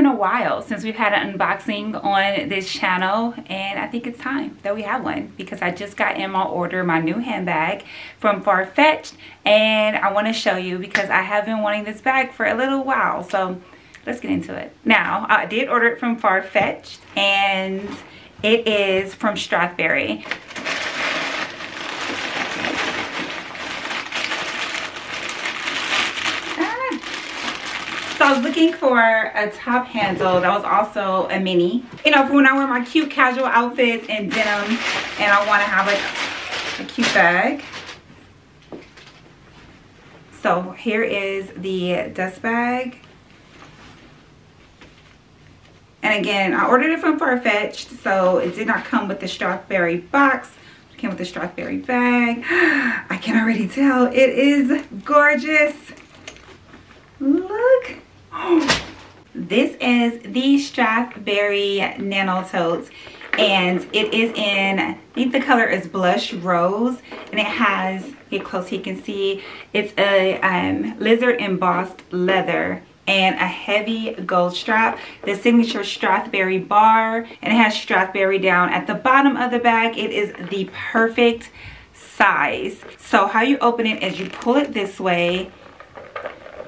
been a while since we've had an unboxing on this channel, and I think it's time that we have one because I just got in my order my new handbag from Farfetch, and I want to show you because I have been wanting this bag for a little while. So let's get into it. Now, I did order it from Farfetch, and it is from Strathberry. So I was looking for a top handle that was also a mini. You know, for when I wear my cute casual outfits and denim and I want to have a cute bag. So here is the dust bag. And again, I ordered it from Farfetch, so it did not come with the Strathberry box. It came with the Strathberry bag. I can already tell it is gorgeous. Look. This is the Strathberry Micro Tote, and it is in, I think the color is blush rose, and it has, get close so you can see, it's a lizard embossed leather and a heavy gold strap, the signature Strathberry bar, and it has Strathberry down at the bottom of the bag. It is the perfect size. So how you open it is you pull it this way.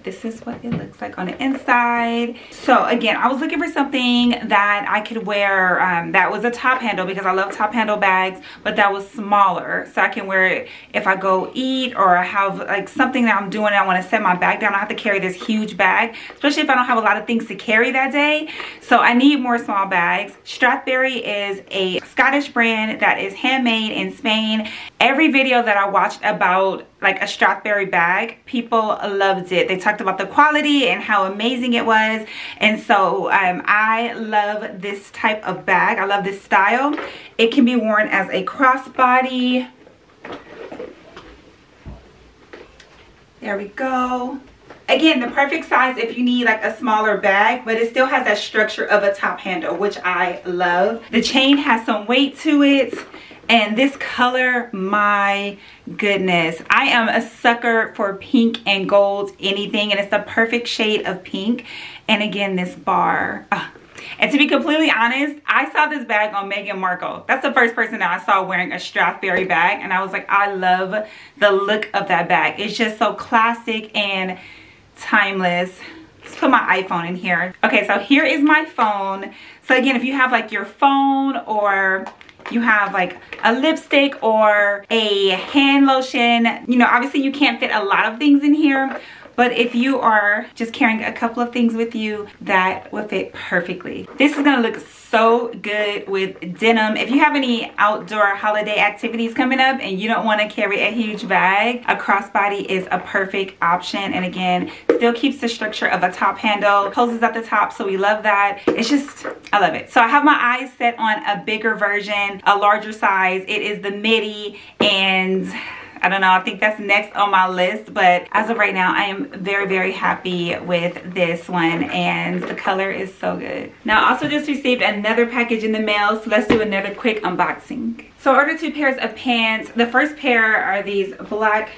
This is what it looks like on the inside. So again, I was looking for something that I could wear that was a top handle because I love top handle bags, but that was smaller. So I can wear it if I go eat or I have like something that I'm doing and I want to set my bag down. I have to carry this huge bag, especially if I don't have a lot of things to carry that day. So I need more small bags. Strathberry is a Scottish brand that is handmade in Spain. Every video that I watched about like a Strathberry bag, people loved it. They talked about the quality and how amazing it was, and so I love this type of bag. I love this style. It can be worn as a crossbody. There we go. Again, the perfect size if you need like a smaller bag, but it still has that structure of a top handle, which I love. The chain has some weight to it. And this color, my goodness, I am a sucker for pink and gold anything, and it's the perfect shade of pink. And again, this bar. And to be completely honest, I saw this bag on Meghan Markle. That's the first person that I saw wearing a Strathberry bag, and I was like, I love the look of that bag. It's just so classic and timeless. Let's put my iPhone in here. Okay, so here is my phone. So again, if you have like your phone, or you have like a lipstick or a hand lotion, you know, obviously you can't fit a lot of things in here, but if you are just carrying a couple of things with you, that will fit perfectly. This is gonna look so good with denim. If you have any outdoor holiday activities coming up and you don't wanna carry a huge bag, a crossbody is a perfect option. And again, still keeps the structure of a top handle, closes at the top, so we love that. It's just, I love it. So I have my eyes set on a bigger version, a larger size. It is the midi, and I don't know, I think that's next on my list, but as of right now, I am very, very happy with this one, and the color is so good. Now, I also just received another package in the mail, so let's do another quick unboxing. So I ordered 2 pairs of pants. The first pair are these black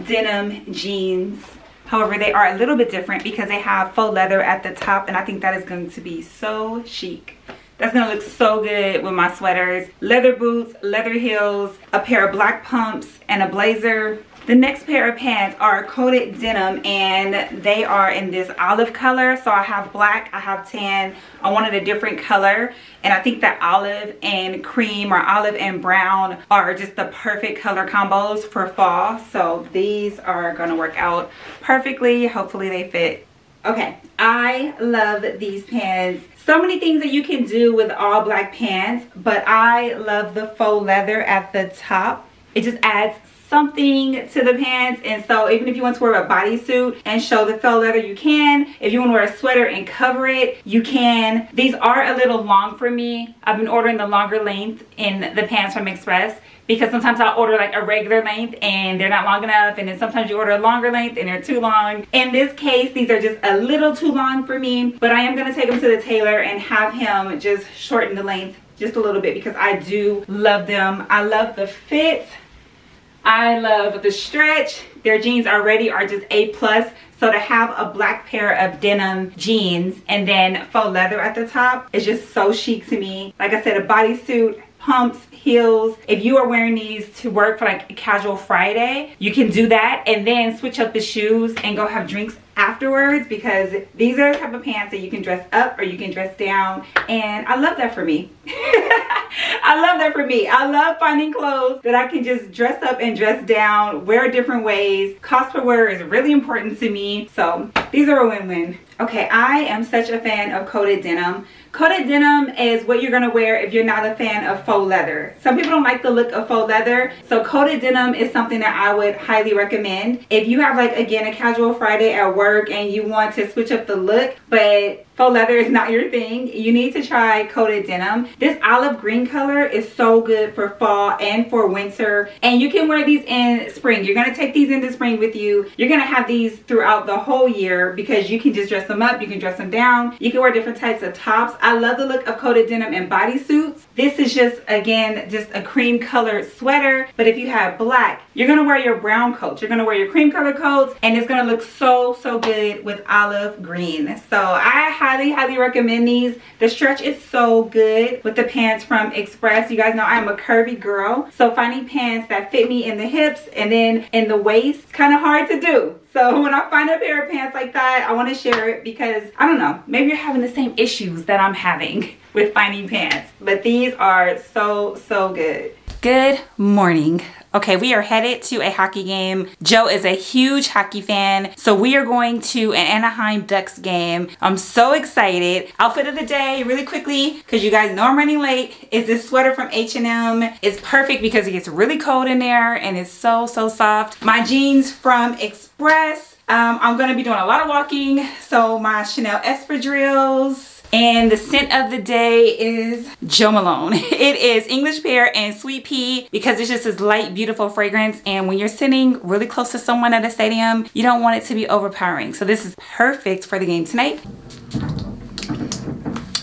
denim jeans. However, they are a little bit different because they have faux leather at the top, and I think that is going to be so chic. That's gonna look so good with my sweaters. Leather boots, leather heels, a pair of black pumps, and a blazer. The next pair of pants are coated denim, and they are in this olive color. So I have black, I have tan. I wanted a different color, and I think that olive and cream or olive and brown are just the perfect color combos for fall. So these are gonna work out perfectly. Hopefully they fit. Okay, I love these pants. So many things that you can do with all black pants, but I love the faux leather at the top. It just adds something to the pants, and so even if you want to wear a bodysuit and show the faux leather, you can. If you want to wear a sweater and cover it, you can. These are a little long for me. I've been ordering the longer length in the pants from Express, because sometimes I'll order like a regular length and they're not long enough, and then sometimes you order a longer length and they're too long. In this case, these are just a little too long for me, but I am going to take them to the tailor and have him just shorten the length just a little bit because I do love them. I love the fit. I love the stretch. Their jeans already are just A+. So to have a black pair of denim jeans and then faux leather at the top is just so chic to me. Like I said, a bodysuit, pumps, heels. If you are wearing these to work for like a casual Friday, you can do that and then switch up the shoes and go have drinks afterwards, because these are the type of pants that you can dress up or you can dress down, and I love that for me. I love that for me. I love finding clothes that I can just dress up and dress down, wear different ways. Cost per wear is really important to me, so these are a win-win. Okay, I am such a fan of coated denim. Coated denim is what you're gonna wear if you're not a fan of faux leather. Some people don't like the look of faux leather, so coated denim is something that I would highly recommend. If you have, like, again, a casual Friday at work and you want to switch up the look, but faux leather is not your thing, you need to try coated denim. This olive green color is so good for fall and for winter, and you can wear these in spring. You're gonna take these into spring with you. You're gonna have these throughout the whole year because you can just dress them up, you can dress them down, you can wear different types of tops. I love the look of coated denim and bodysuits. This is just, again, just a cream colored sweater, but if you have black, you're gonna wear your brown coats, you're gonna wear your cream colored coats, and it's gonna look so good with olive green. So I highly recommend these. The stretch is so good with the pants from Express. You guys know I'm a curvy girl, so finding pants that fit me in the hips and then in the waist is kind of hard to do. So when I find a pair of pants like that, I want to share it because, I don't know, maybe you're having the same issues that I'm having with finding pants. But these are so good. Good morning. Okay, we are headed to a hockey game. Joe is a huge hockey fan, so we are going to an Anaheim Ducks game. I'm so excited. Outfit of the day, really quickly, because you guys know I'm running late, is this sweater from H&M. It's perfect because it gets really cold in there and it's so soft. My jeans from Express. I'm gonna be doing a lot of walking, so my Chanel espadrilles. And the scent of the day is Jo Malone. It is English Pear and Sweet Pea because it's just this light, beautiful fragrance. And when you're sitting really close to someone at a stadium, you don't want it to be overpowering. So this is perfect for the game tonight.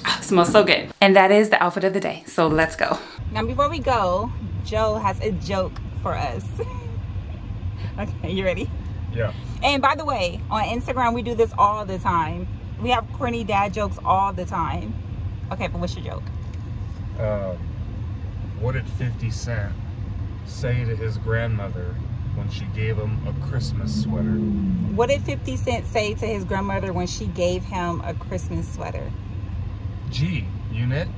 Oh, smells so good. And that is the outfit of the day. So let's go. Now before we go, Joe has a joke for us. Okay, you ready? Yeah. And by the way, on Instagram, we do this all the time. We have corny dad jokes all the time. Okay, but what's your joke? What did 50 Cent say to his grandmother when she gave him a Christmas sweater? What did 50 Cent say to his grandmother when she gave him a Christmas sweater? Gee, you knit?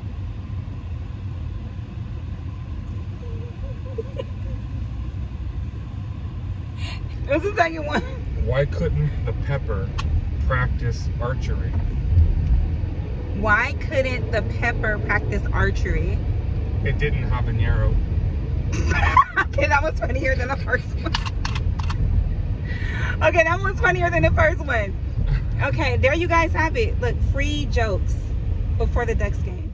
What's the second one? Why couldn't the pepper practice archery? Why couldn't the pepper practice archery? It didn't habanero. Okay, that was funnier than the first one. Okay, that was funnier than the first one. Okay, there you guys have it. Look, free jokes before the Ducks game.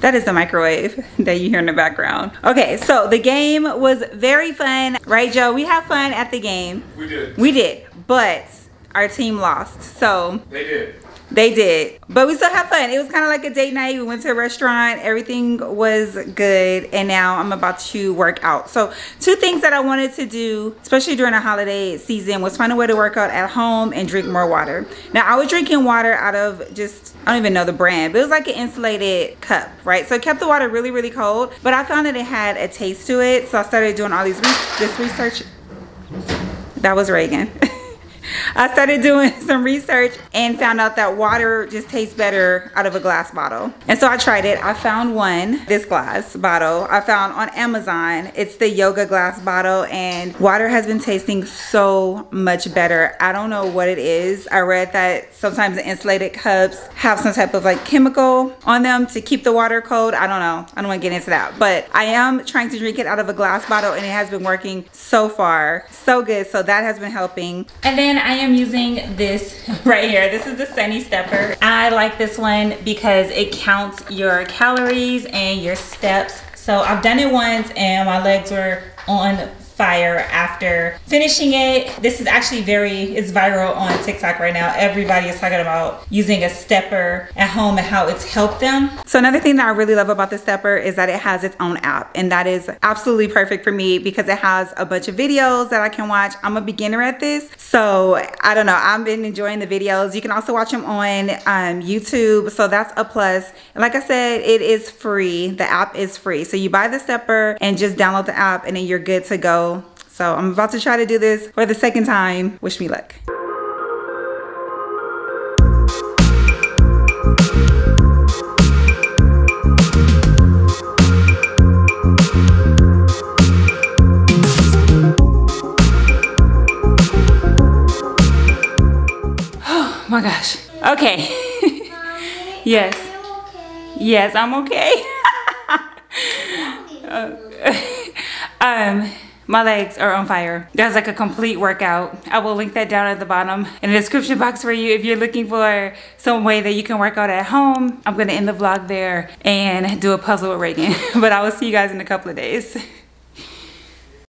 That is the microwave that you hear in the background. Okay, so the game was very fun. Right, Joe? We had fun at the game. We did. We did, but our team lost, so. They did. They did, but we still had fun. It was kind of like a date night. We went to a restaurant, everything was good, and now I'm about to work out. So 2 things that I wanted to do, especially during the holiday season, was find a way to work out at home and drink more water. Now I was drinking water out of just, I don't even know the brand, but it was like an insulated cup, right? So it kept the water really cold, but I found that it had a taste to it. So I started doing all this research. That was Reagan. I started doing some research and found out that water just tastes better out of a glass bottle. And so I tried it. I found one, this glass bottle I found on Amazon. It's the yoga glass bottle, and water has been tasting so much better. I don't know what it is. I read that sometimes the insulated cups have some type of like chemical on them to keep the water cold. I don't know. I don't want to get into that, but I am trying to drink it out of a glass bottle, and it has been working so far. So good. So that has been helping. And then I am using this right here. This is the Sunny Stepper. I like this one because it counts your calories and your steps. So I've done it once and my legs were on fire after finishing it. This is actually it's viral on TikTok right now. Everybody is talking about using a stepper at home and how it's helped them. So another thing that I really love about the stepper is that it has its own app, and that is absolutely perfect for me because it has a bunch of videos that I can watch. I'm a beginner at this, so I don't know, I've been enjoying the videos. You can also watch them on YouTube, so that's a plus. And like I said, it is free. The app is free, so you buy the stepper and just download the app and then you're good to go. So I'm about to try to do this for the second time. Wish me luck. Oh my gosh. Okay. Yes. Yes, I'm okay. My legs are on fire. That's like a complete workout. I will link that down at the bottom in the description box for you if you're looking for some way that you can work out at home. I'm gonna end the vlog there and do a puzzle with Reagan. But I will see you guys in a couple of days.